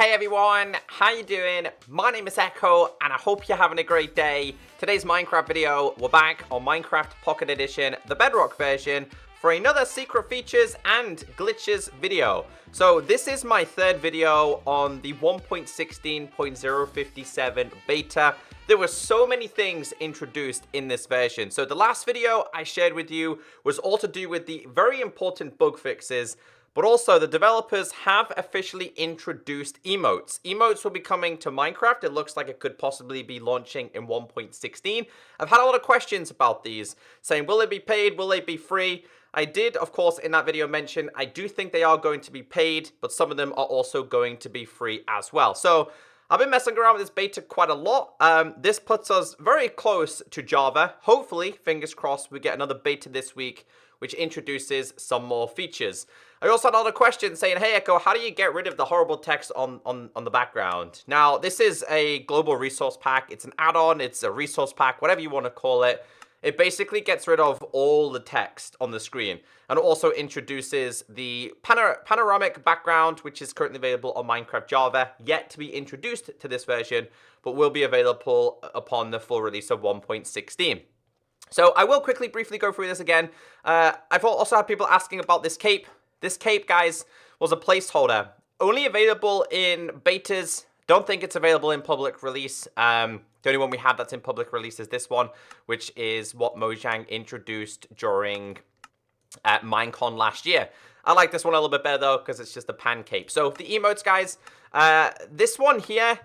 Hey everyone, how you doing? My name is Echo and I hope you're having a great day. Today's Minecraft video, we're back on Minecraft Pocket Edition, the Bedrock version, for another secret features and glitches video. So this is my third video on the 1.16.0.57 beta. There were so many things introduced in this version. So the last video I shared with you was all to do with the very important bug fixes, but also the developers have officially introduced emotes. Emotes will be coming to Minecraft. It looks like it could possibly be launching in 1.16. I've had a lot of questions about these, saying will they be paid, will they be free? I did, of course, in that video mention I do think they are going to be paid, but some of them are also going to be free as well. So I've been messing around with this beta quite a lot. This puts us very close to Java. Hopefully, fingers crossed, we get another beta this week, which introduces some more features. I also had another question saying, hey Echo, how do you get rid of the horrible text on the background? Now, this is a global resource pack. It's an add-on, it's a resource pack, whatever you want to call it. It basically gets rid of all the text on the screen. And it also introduces the panoramic background, which is currently available on Minecraft Java, yet to be introduced to this version, but will be available upon the full release of 1.16. So I will briefly go through this again. I've also had people asking about this cape. This cape, guys, was a placeholder. Only available in betas. Don't think it's available in public release. The only one we have that's in public release is this one, which is what Mojang introduced during Minecon last year. I like this one a little bit better, though, because it's just a pan cape. So the emotes, guys, this one here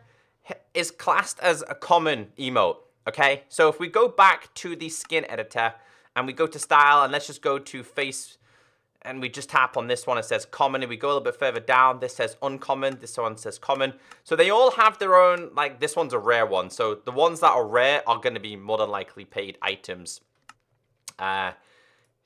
is classed as a common emote. Okay, so if we go back to the skin editor and we go to style and let's just go to face and we just tap on this one, it says common, and we go a little bit further down, this says uncommon, this one says common. So they all have their own, like this one's a rare one. So the ones that are rare are going to be more than likely paid items. Yeah,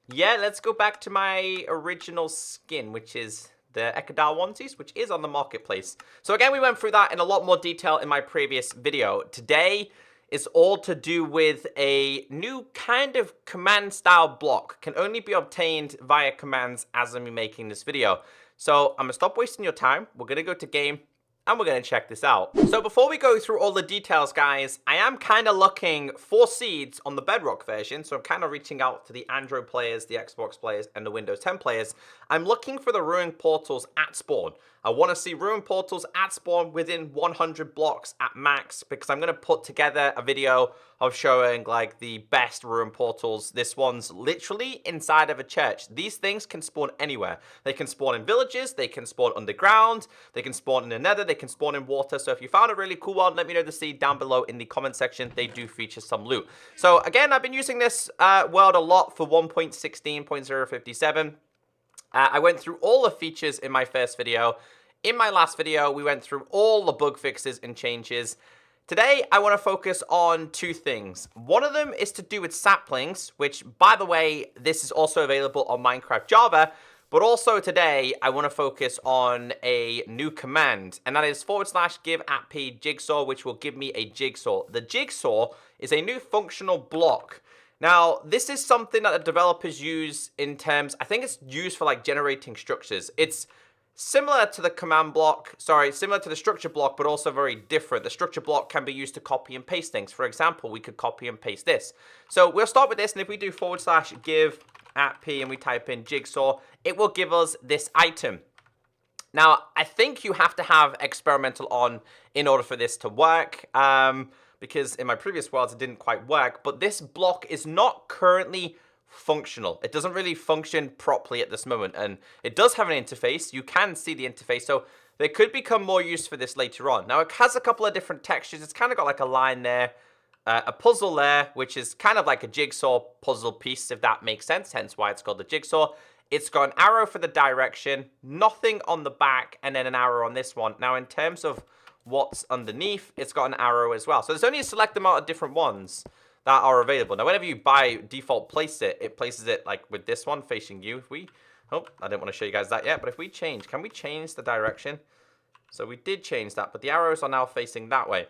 let's go back to my original skin, which is the Eckadal onesies, which is on the marketplace. So again, we went through that in a lot more detail in my previous video. Today is all to do with a new kind of command style block. Can only be obtained via commands as I'm making this video. So I'm gonna stop wasting your time. We're gonna go to game and we're gonna check this out. So before we go through all the details, guys, I am kind of looking for seeds on the Bedrock version. So I'm kind of reaching out to the Android players, the Xbox players, and the Windows 10 players. I'm looking for the ruined portals at spawn. I want to see ruined portals at spawn within 100 blocks at max, because I'm going to put together a video of showing like the best ruined portals. This one's literally inside of a church. These things can spawn anywhere. They can spawn in villages, they can spawn underground, they can spawn in the Nether, they can spawn in water. So if you found a really cool one, let me know the seed down below in the comment section. They do feature some loot. So again, I've been using this world a lot for 1.16.0.57. I went through all the features in my first video. In my last video, we went through all the bug fixes and changes. Today, I want to focus on two things. One of them is to do with saplings, which, by the way, this is also available on Minecraft Java. But also today, I want to focus on a new command, and that is /give Jigsaw, which will give me a jigsaw. The jigsaw is a new functional block. Now, this is something that the developers use in terms, I think it's used for like generating structures. It's similar to the command block, similar to the structure block, but also very different. The structure block can be used to copy and paste things. For example, we could copy and paste this. So we'll start with this, and if we do /give and we type in jigsaw, it will give us this item. Now, I think you have to have experimental on in order for this to work. Because in my previous worlds, it didn't quite work. But this block is not currently functional. It doesn't really function properly at this moment. And it does have an interface. You can see the interface. So there could become more use for this later on. Now, it has a couple of different textures. It's kind of got like a line there, a puzzle there, which is kind of like a jigsaw puzzle piece, if that makes sense. Hence why it's called the jigsaw. It's got an arrow for the direction, nothing on the back, and then an arrow on this one. Now, in terms of what's underneath, it's got an arrow as well. So there's only a select amount of different ones that are available. Now, whenever you by default place it, it places it like with this one facing you. If we, oh, I didn't want to show you guys that yet, but if we change, can we change the direction? So we did change that, but the arrows are now facing that way.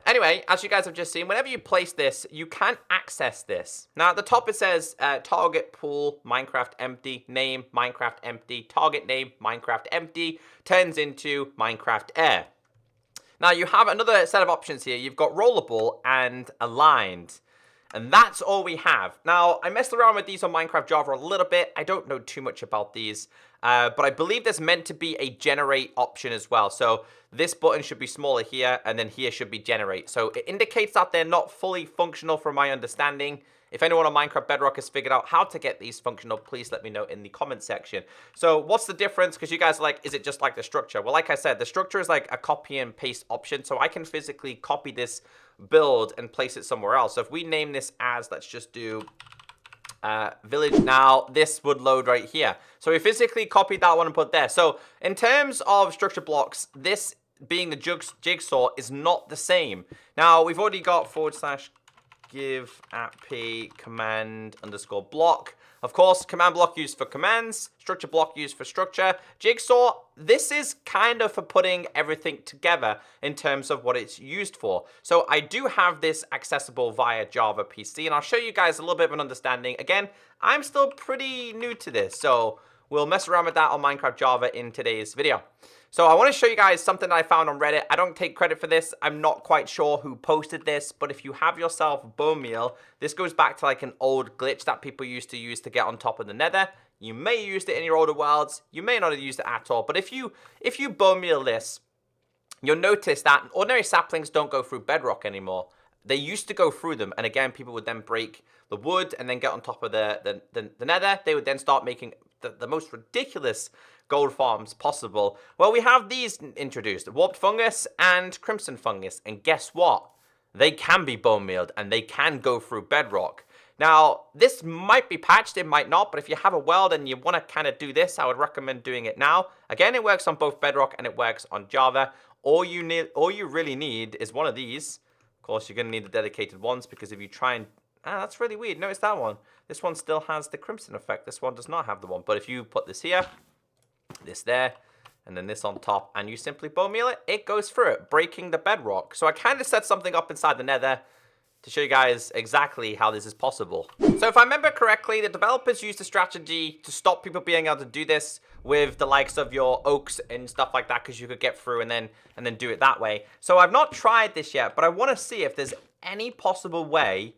Anyway, as you guys have just seen, whenever you place this, you can access this. Now, at the top, it says target pool, Minecraft empty, name, Minecraft empty, target name, Minecraft empty, turns into Minecraft air. Now, you have another set of options here. You've got rollable and aligned. And that's all we have. Now, I messed around with these on Minecraft Java a little bit. I don't know too much about these. But I believe there's meant to be a generate option as well. So this button should be smaller here, and then here should be generate. So it indicates that they're not fully functional from my understanding. If anyone on Minecraft Bedrock has figured out how to get these functional, please let me know in the comment section. So what's the difference? Because you guys are like, is it just like the structure? Well, like I said, the structure is like a copy and paste option. So I can physically copy this build and place it somewhere else. So if we name this as, let's just do village, now this would load right here. So we physically copied that one and put there. So in terms of structure blocks, this being the jigsaw is not the same. Now we've already got / give @p command _ block. Of course, command block used for commands, structure block used for structure. Jigsaw, this is kind of for putting everything together in terms of what it's used for. So I do have this accessible via Java PC, and I'll show you guys a little bit of an understanding. Again, I'm still pretty new to this, so we'll mess around with that on Minecraft Java in today's video. So I want to show you guys something that I found on Reddit. I don't take credit for this. I'm not quite sure who posted this, but if you have yourself bone meal, this goes back to like an old glitch that people used to use to get on top of the Nether. You may have used it in your older worlds. You may not have used it at all. But if you bone meal this, you'll notice that ordinary saplings don't go through Bedrock anymore. They used to go through them, and again, people would then break the wood and then get on top of the Nether. They would then start making the most ridiculous gold farms possible. Well, we have these introduced, warped fungus and crimson fungus, and guess what? They can be bone mealed and they can go through Bedrock. Now, this might be patched, it might not, but if you have a world and you want to kind of do this, I would recommend doing it now. Again, it works on both Bedrock and it works on Java. All you really need is one of these. Of course, you're going to need the dedicated ones, because if you try and that's really weird. Notice that one. This one still has the crimson effect. This one does not have the one. But if you put this here, this there, and then this on top, and you simply bone meal it, it goes through it, breaking the Bedrock. So I kind of set something up inside the Nether to show you guys exactly how this is possible. So if I remember correctly, the developers used a strategy to stop people being able to do this with the likes of your oaks and stuff like that, because you could get through and then do it that way. So I've not tried this yet, but I want to see if there's any possible way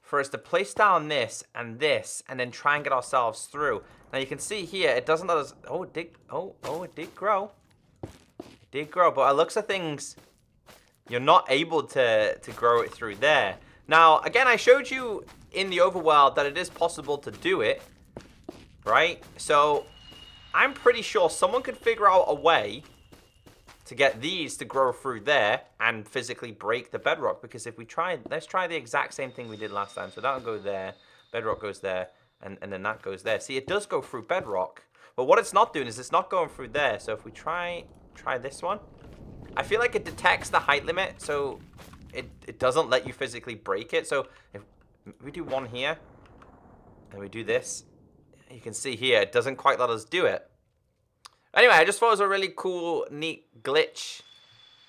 for us to place down this, and then try and get ourselves through. Now you can see here, it doesn't let us, it did grow. It did grow, but by the looks of things, you're not able to grow it through there. Now, again, I showed you in the overworld that it is possible to do it, right? So I'm pretty sure someone could figure out a way to get these to grow through there and physically break the Bedrock. Because if we try, let's try the exact same thing we did last time. So that'll go there, Bedrock goes there, and then that goes there. See, it does go through Bedrock, but what it's not doing is it's not going through there. So if we try this one, I feel like it detects the height limit, so it doesn't let you physically break it. So if we do one here, and we do this, you can see here, it doesn't quite let us do it. Anyway, I just thought it was a really cool, neat glitch,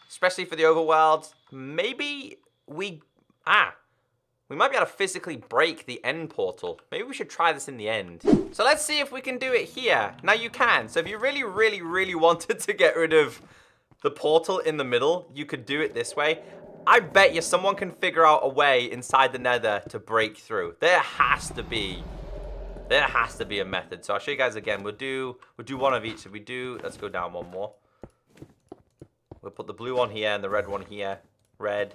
especially for the overworld. Maybe we might be able to physically break the end portal. Maybe we should try this in the end. So let's see if we can do it here. Now you can. So if you really, really, really wanted to get rid of the portal in the middle, you could do it this way. I bet you someone can figure out a way inside the Nether to break through. There has to be a method. So I'll show you guys again. We'll do one of each. If we do, let's go down one more. We'll put the blue one here and the red one here. Red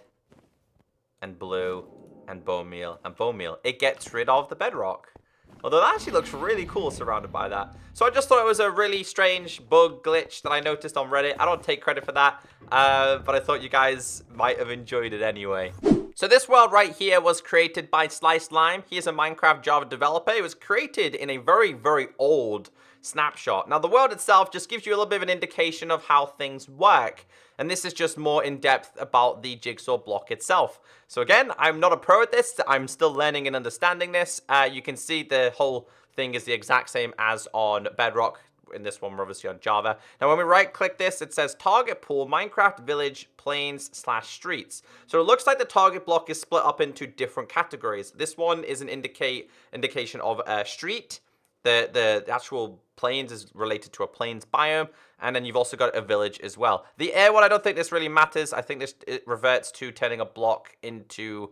and blue and bone meal and bone meal. It gets rid of the Bedrock. Although that actually looks really cool surrounded by that. So I just thought it was a really strange bug glitch that I noticed on Reddit. I don't take credit for that, but I thought you guys might have enjoyed it anyway. So this world right here was created by Sliced Lime. He is a Minecraft Java developer. It was created in a very, very old snapshot. Now the world itself just gives you a little bit of an indication of how things work. And this is just more in depth about the jigsaw block itself. So again, I'm not a pro at this. I'm still learning and understanding this. You can see the whole thing is the exact same as on Bedrock. In this one, we're obviously on Java. Now, when we right-click this, it says Target Pool, Minecraft Village, Plains / Streets. So it looks like the target block is split up into different categories. This one is an indication of a street. The actual plains is related to a plains biome, and then you've also got a village as well. The air one, I don't think this really matters. I think it reverts to turning a block into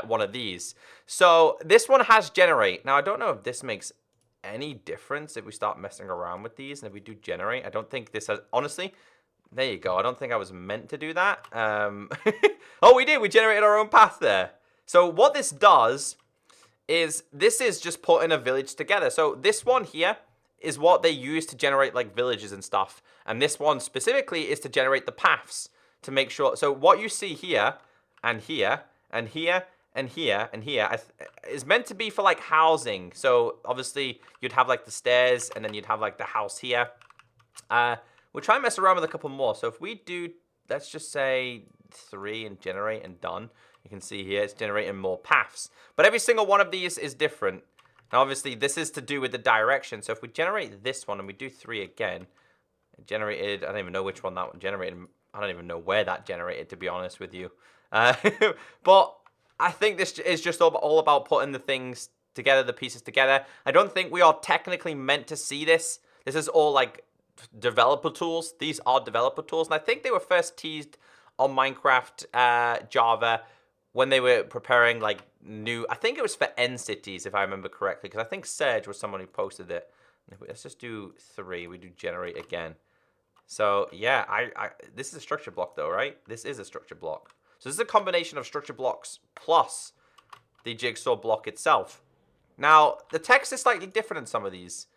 one of these. So this one has generate. Now, I don't know if this makes any difference if we start messing around with these, and if we do generate. I don't think this has, honestly, there you go. I don't think I was meant to do that. Oh, we did. We generated our own path there. So what this does is this is just putting a village together. So this one here is what they use to generate like villages and stuff. And this one specifically is to generate the paths to make sure. So what you see here and here and here and here and here is meant to be for like housing. So obviously you'd have like the stairs and then you'd have like the house here. We'll try and mess around with a couple more. So if we do, let's just say 3 and generate and done. You can see here it's generating more paths. But every single one of these is different. Now, obviously, this is to do with the direction. So if we generate this one and we do 3 again, it generated, I don't even know which one that one generated. I don't even know where that generated, to be honest with you. But I think this is just all about putting the things together, the pieces together. I don't think we are technically meant to see this. This is all like developer tools. These are developer tools. And I think they were first teased on Minecraft Java when they were preparing like new, I think it was for End Cities, if I remember correctly, because I think Serge was someone who posted it. Let's just do 3. We do generate again. So yeah, this is a structure block though, right? This is a structure block. So this is a combination of structure blocks plus the jigsaw block itself. Now, the text is slightly different in some of these.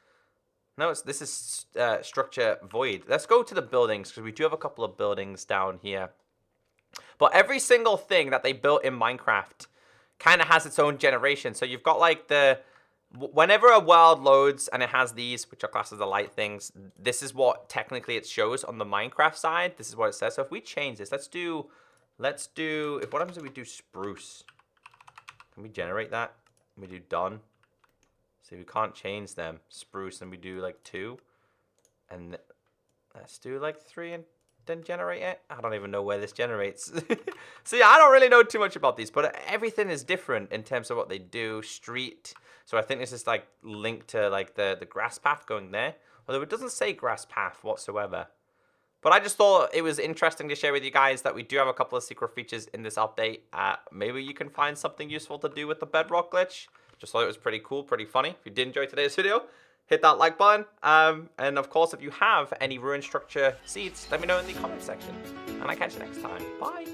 No, this is structure void. Let's go to the buildings, because we do have a couple of buildings down here. But every single thing that they built in Minecraft kind of has its own generation. So you've got like whenever a world loads and it has these, which are classed as the light things, this is what technically it shows on the Minecraft side. This is what it says. So if we change this, let's do, what happens if we do spruce? Can we generate that? We do done. See, we can't change them. Spruce, and we do like 2. And let's do like 3 and then generate it. I don't even know where this generates. So yeah, I don't really know too much about these, but everything is different in terms of what they do. Street. So I think this is like linked to like the grass path going there. Although it doesn't say grass path whatsoever. But I just thought it was interesting to share with you guys that we do have a couple of secret features in this update. Maybe you can find something useful to do with the Bedrock glitch. Just thought it was pretty cool, pretty funny. If you did enjoy today's video, hit that like button. And of course, if you have any ruined structure seeds, let me know in the comment section. And I'll catch you next time. Bye.